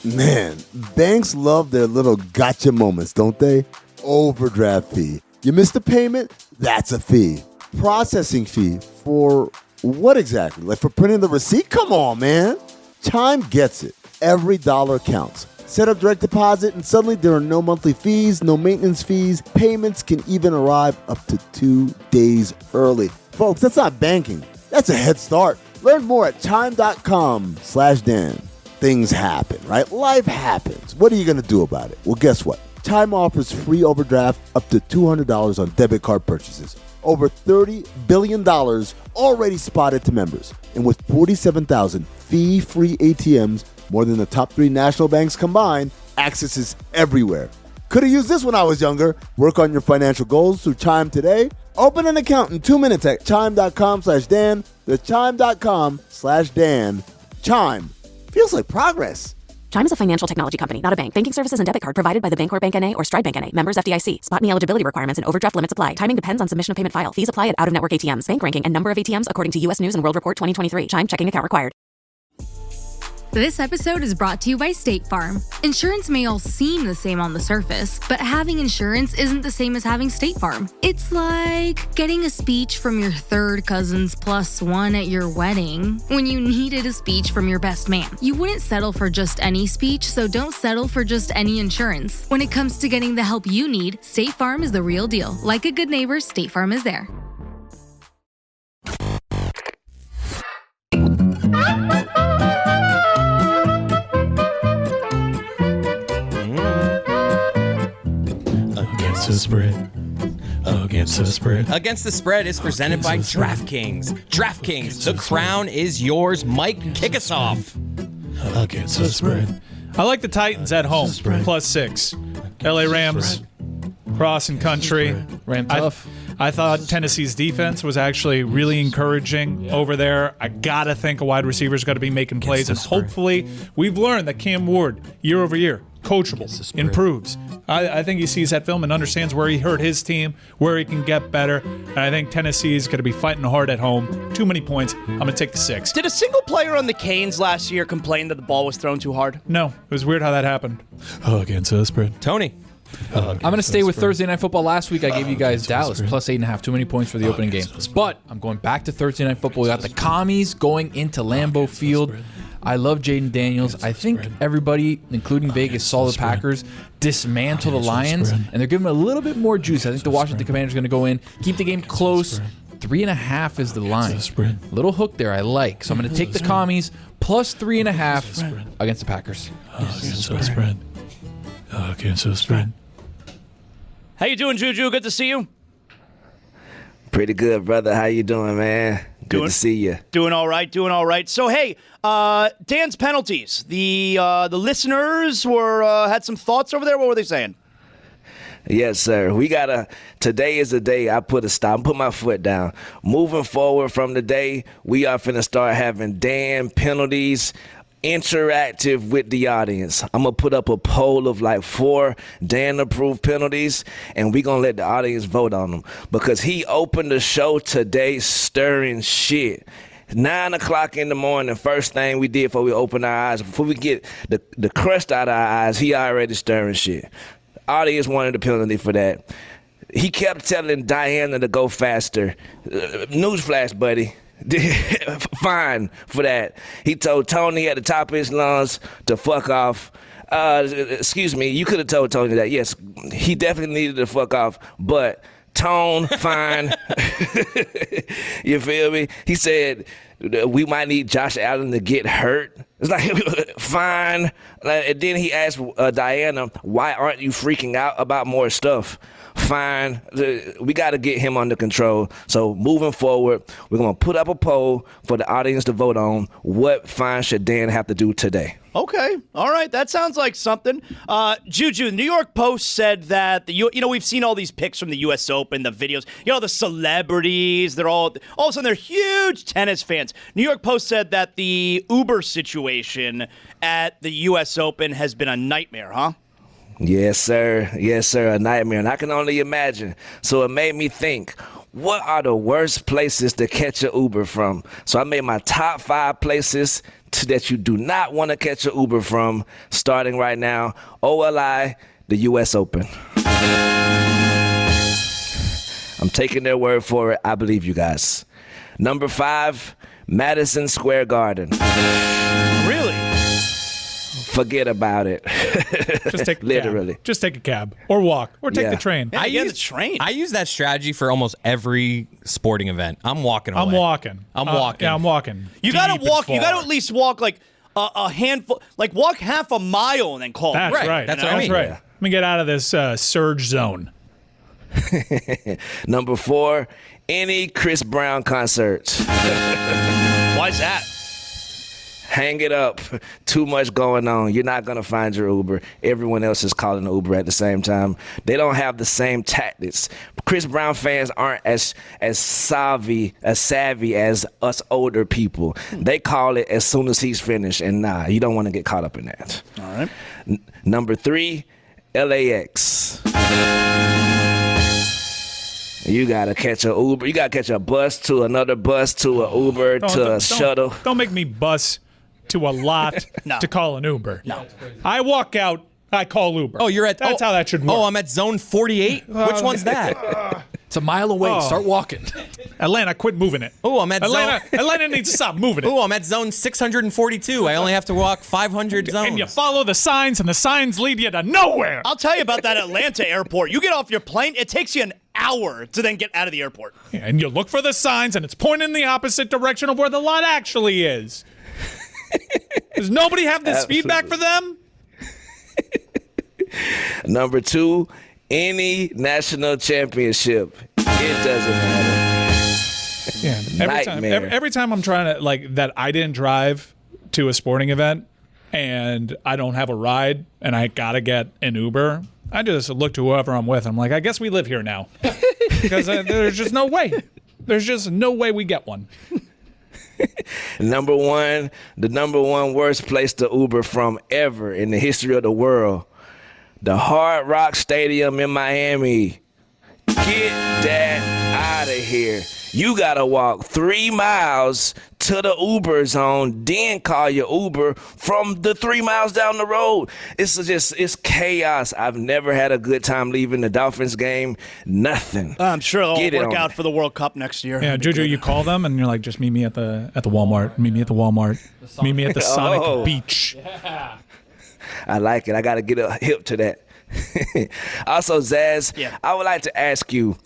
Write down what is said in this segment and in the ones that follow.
Man, banks love their little gotcha moments, don't they? Overdraft fee. You missed a payment? That's a fee. Processing fee for what exactly? Like for printing the receipt? Come on, man. Chime gets it. Every dollar counts. Set up direct deposit and suddenly there are no monthly fees, no maintenance fees. Payments can even arrive up to 2 days early. Folks, that's not banking. That's a head start. Learn more at chime.com/Dan. Things happen, right? Life happens. What are you going to do about it? Well, guess what? Chime offers free overdraft up to $200 on debit card purchases. Over $30 billion already spotted to members. And with 47,000 fee-free ATMs, more than the top 3 national banks combined, access is everywhere. Could have used this when I was younger. Work on your financial goals through Chime today. Open an account in 2 minutes at chime.com/Dan. That's chime.com/Dan. Chime. Feels like progress. Chime is a financial technology company, not a bank. Banking services and debit card provided by the Bancorp Bank N.A. or Stride Bank N.A. Members FDIC. Spot me eligibility requirements and overdraft limits apply. Timing depends on submission of payment file. Fees apply at out-of-network ATMs. Bank ranking and number of ATMs according to U.S. News and World Report 2023. Chime checking account required. This episode is brought to you by State Farm. Insurance may all seem the same on the surface, but having insurance isn't the same as having State Farm. It's like getting a speech from your third cousin's +1 at your wedding when you needed a speech from your best man. You wouldn't settle for just any speech, so don't settle for just any insurance. When it comes to getting the help you need, State Farm is the real deal. Like a good neighbor, State Farm is there. Against the Spread is presented by DraftKings. DraftKings, the crown is yours. Mike, kick us off. Against the Spread. I like the Titans at home, +6. LA Rams, crossing country. Ran tough. I thought Tennessee's defense was actually really encouraging over there. I got to think a wide receiver's got to be making plays. And hopefully, we've learned that Cam Ward, year over year, coachable, improves. I think he sees that film and understands where he hurt his team, where he can get better. And I think Tennessee is going to be fighting hard at home. Too many points. I'm going to take the 6. Did a single player on the Canes last year complain that the ball was thrown too hard? No. It was weird how that happened. Against the Spread. Tony. I'm going to stay with Thursday Night Football. Last week I gave you guys Dallas +8.5. Too many points for the opening game. But I'm going back to Thursday Night Football. We got the Commies going into Lambeau Field. I love Jaden Daniels. I think everybody, including Vegas, saw the Packers dismantle the Lions, and they're giving them a little bit more juice. I think the Washington Commanders are going to go in, keep the game close. 3.5 is the line. Little hook there I like. So I'm going to take the Commies +3.5 against the Packers. Against the Spread. Against the Spread. How you doing, JuJu? Good to see you. Pretty good, brother. How you doing, man? Good to see you. Doing all right. So, hey, Dan's penalties. The listeners had some thoughts over there. What were they saying? Yes, sir. Today is the day I put a stop, put my foot down. Moving forward from today, we are finna start having Dan penalties interactive with the audience. I'm going to put up a poll of like 4 Dan-approved penalties, and we're going to let the audience vote on them because he opened the show today stirring shit. 9 o'clock in the morning, first thing we did before we opened our eyes, before we get the crust out of our eyes, he already stirring shit. Audience wanted a penalty for that. He kept telling Diana to go faster. Newsflash, buddy. Fine for that. He told Tony at the top of his lungs to fuck off. Excuse me, you could have told Tony that. Yes, he definitely needed to fuck off, but Tone, fine. You feel me? He said we might need Josh Allen to get hurt. It's like, fine. And then he asked Diana, why aren't you freaking out about more stuff? Fine. We got to get him under control. So moving forward, we're going to put up a poll for the audience to vote on what fine should Dan have to do today. Okay. All right. That sounds like something. JuJu, the New York Post said that, we've seen all these pics from the U.S. Open, the videos, the celebrities, they're all of a sudden they're huge tennis fans. New York Post said that the Uber situation at the U.S. Open has been a nightmare, huh? Yes, sir. Yes, sir. A nightmare. And I can only imagine. So it made me think, what are the worst places to catch an Uber from? So I made my top 5 places that you do not want to catch an Uber from, starting right now. OLI, the U.S. Open. I'm taking their word for it. I believe you guys. Number 5, Madison Square Garden. Really? Forget about it. Just take a literally. Cab. Just take a cab or walk or take the train. Yeah, the train. I use that strategy for almost every sporting event. I'm walking away. I'm walking. Yeah, I'm walking. You got deep to walk. and You got to far. at least walk like a handful, like walk half a mile and then call. That's it. right. That's what I mean. right. Yeah. Let me get out of this surge zone. Number 4, any Chris Brown concerts. Why's that? Hang it up. Too much going on. You're not going to find your Uber. Everyone else is calling the Uber at the same time. They don't have the same tactics. Chris Brown fans aren't as savvy as us older people. They call it as soon as he's finished, and nah, you don't want to get caught up in that. All right. Number 3, LAX. You gotta catch a Uber. You gotta catch a bus to another bus to a Uber to a shuttle. Don't make me bus to a lot to call an Uber. No. I walk out. I call Uber. Oh, you're at. That's how that should work. Oh, I'm at zone 48. Which one's that? It's a mile away. Oh. Start walking. Atlanta, quit moving it. Oh, I'm at Atlanta needs to stop moving it. Oh, I'm at zone 642. I only have to walk 500 zones. And you follow the signs, and the signs lead you to nowhere. I'll tell you about that Atlanta airport. You get off your plane, it takes you an hour to then get out of the airport. Yeah, and you look for the signs, and it's pointing in the opposite direction of where the lot actually is. Does nobody have this feedback for them? Number 2, any national championship. It doesn't matter. Yeah. Every time I'm trying to, like, that I didn't drive to a sporting event and I don't have a ride and I gotta get an Uber, I just look to whoever I'm with. I'm like, I guess we live here now. Because there's just no way. There's just no way we get one. Number 1, the number 1 worst place to Uber from ever in the history of the world. The Hard Rock Stadium in Miami. Get that out of here. You got to walk 3 miles to the Uber zone, then call your Uber from the 3 miles down the road. It's chaos. I've never had a good time leaving the Dolphins game. Nothing. I'm sure it'll Get it work on out it. for the World Cup next year. Yeah, JuJu, you call them and you're like, just meet me at the Walmart. Meet me at the Walmart. Meet me at the Sonic Oh. Beach. I like it. I got to get hip to that. Also, Zaz, Yeah. I would like to ask you,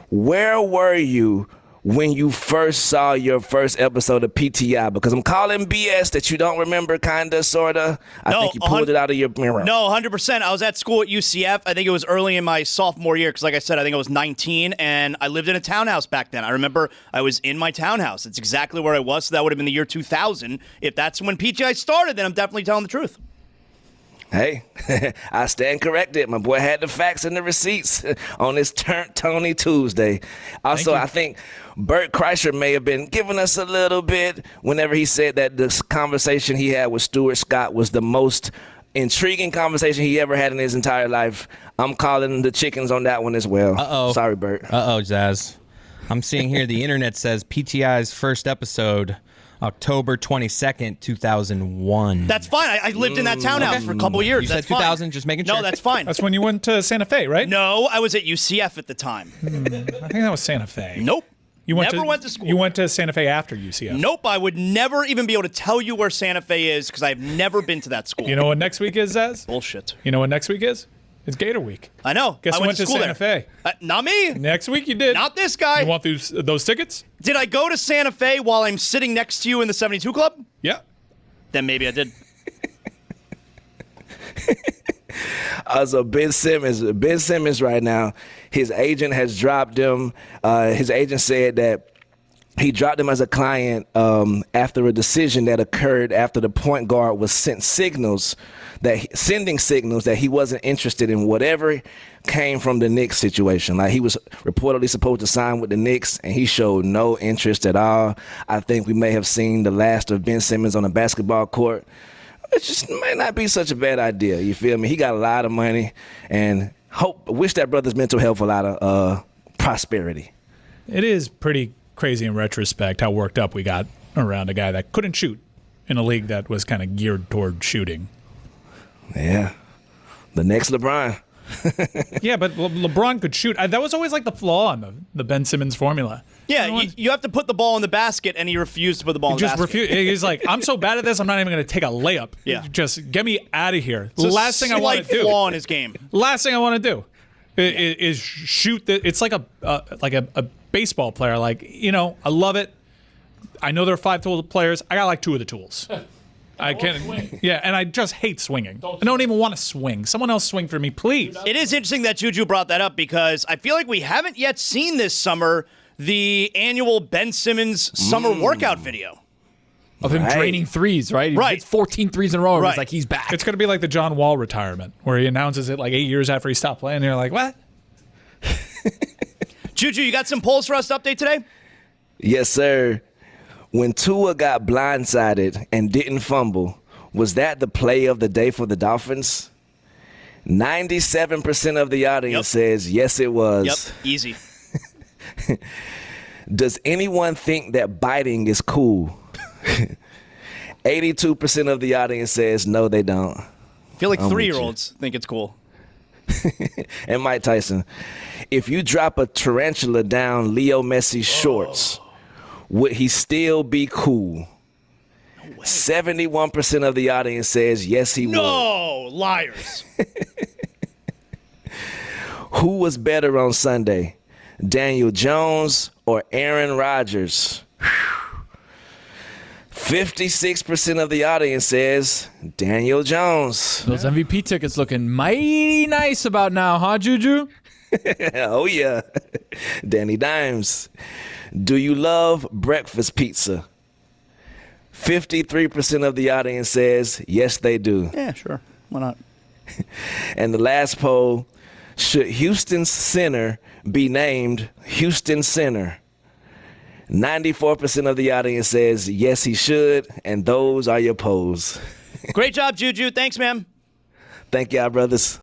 where were you when you first saw your first episode of PTI? Because I'm calling BS that you don't remember, kinda, sorta. I think you pulled it out of your mirror. No, 100%. I was at school at UCF. I think it was early in my sophomore year because, like I said, I think I was 19, and I lived in a townhouse back then. I remember I was in my townhouse. It's exactly where I was, so that would have been the year 2000. If that's when PTI started, then I'm definitely telling the truth. Hey, I stand corrected. My boy had the facts and the receipts on this Turnt Tony Tuesday. Also, I think Bert Kreischer may have been giving us a little bit whenever he said that this conversation he had with Stuart Scott was the most intriguing conversation he ever had in his entire life. I'm calling the chickens on that one as well. Uh-oh. Sorry, Bert. Uh-oh, Zaz. I'm seeing here the internet says PTI's first episode, October 22nd, 2001. That's fine. I lived in that townhouse for a couple of years. You That's said 2000, fine. just making sure. No, that's fine. That's when you went to Santa Fe, right? No, I was at UCF at the time. I think that was Santa Fe. Nope. You went Never went to school. You went to Santa Fe after UCF. Nope, I would never even be able to tell you where Santa Fe is because I've never been to that school. You know what next week is, Zaz? Bullshit. You know what next week is? It's Gator Week. I know. Guess I who went to school Santa there. Fe? Not me. Next week you did. Not this guy. You want those tickets? Did I go to Santa Fe while I'm sitting next to you in the 72 Club? Yeah. Then maybe I did. Also, Ben Simmons right now, his agent has dropped him. His agent said that he dropped him as a client after a decision that occurred after the point guard was sending signals that he wasn't interested in whatever came from the Knicks situation. Like, he was reportedly supposed to sign with the Knicks, and he showed no interest at all. I think we may have seen the last of Ben Simmons on a basketball court. It just might not be such a bad idea. You feel me? He got a lot of money, and wish that brother's mental health a lot of prosperity. It is pretty crazy in retrospect how worked up we got around a guy that couldn't shoot in a league that was kind of geared toward shooting. Yeah. The next LeBron. Yeah, but LeBron could shoot. That was always like the flaw in the Ben Simmons formula. Yeah, you have to put the ball in the basket, and he refused to put the ball in the basket. He's like, I'm so bad at this, I'm not even going to take a layup. Yeah. Just get me out of here. It's Last thing I want to do. flaw in his game. Last thing I want to do is shoot. It's like a baseball player. Like, I love it. I know there are 5 total players. I got like 2 of the tools. I can't. Yeah, and I just hate swinging. I don't even want to swing. Someone else swing for me, please. It is interesting that JuJu brought that up because I feel like we haven't yet seen this summer the annual Ben Simmons summer workout video. Of him draining threes, right? He hits 14 threes in a row, and it's like he's back. It's going to be like the John Wall retirement, where he announces it like 8 years after he stopped playing, and you're like, what? JuJu, you got some polls for us to update today? Yes, sir. When Tua got blindsided and didn't fumble, was that the play of the day for the Dolphins? 97% of the audience says yes, it was. Yep, easy. Does anyone think that biting is cool? 82% of the audience says no, they don't. I feel like 3-year-olds think it's cool. And Mike Tyson, if you drop a tarantula down Leo Messi's shorts, would he still be cool? 71% of the audience says yes, he would. No, liars. Who was better on Sunday, Daniel Jones or Aaron Rodgers? 56% of the audience says Daniel Jones. Those MVP tickets looking mighty nice about now, huh, JuJu? Oh, yeah. Danny Dimes. Do you love breakfast pizza? 53% of the audience says yes, they do. Yeah, sure. Why not? And the last poll, should Houston's center be named Houston Center? 94% of the audience says yes, he should, and those are your polls. Great job, JuJu. Thanks, man. Thank y'all, brothers.